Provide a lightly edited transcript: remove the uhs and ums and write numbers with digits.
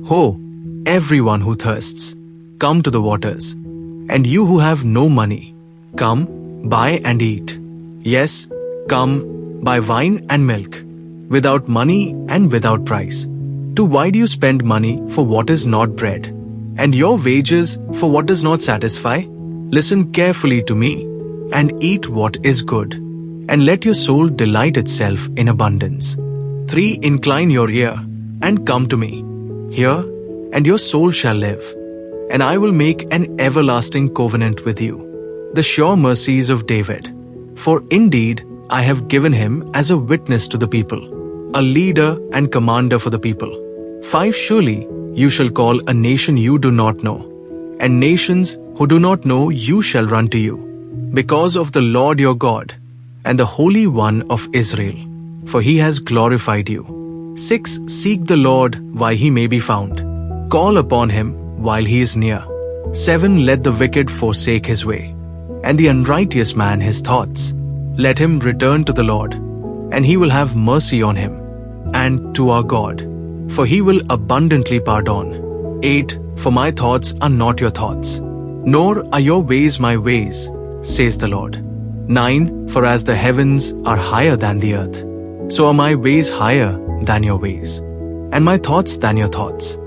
Ho, everyone who thirsts, come to the waters. And you who have no money, come, buy and eat. Yes, come, buy wine and milk, without money and without price. Why do you spend money for what is not bread, and your wages for what does not satisfy? Listen carefully to me, and eat what is good, and let your soul delight itself in abundance. 3. Incline your ear, and come to me. Hear, and your soul shall live, and I will make an everlasting covenant with you. The sure mercies of David. For indeed I have given him as a witness to the people, a leader and commander for the people. 5. Surely you shall call a nation you do not know, and nations who do not know you shall run to you, because of the Lord your God, and the Holy One of Israel, for he has glorified you. 6. Seek the Lord while he may be found. Call upon him while he is near. 7. Let the wicked forsake his way, and the unrighteous man his thoughts. Let him return to the Lord, and he will have mercy on him, and to our God, for he will abundantly pardon. 8. For my thoughts are not your thoughts, nor are your ways my ways, says the Lord. 9. For as the heavens are higher than the earth, so are my ways higher than your ways, and my thoughts than your thoughts.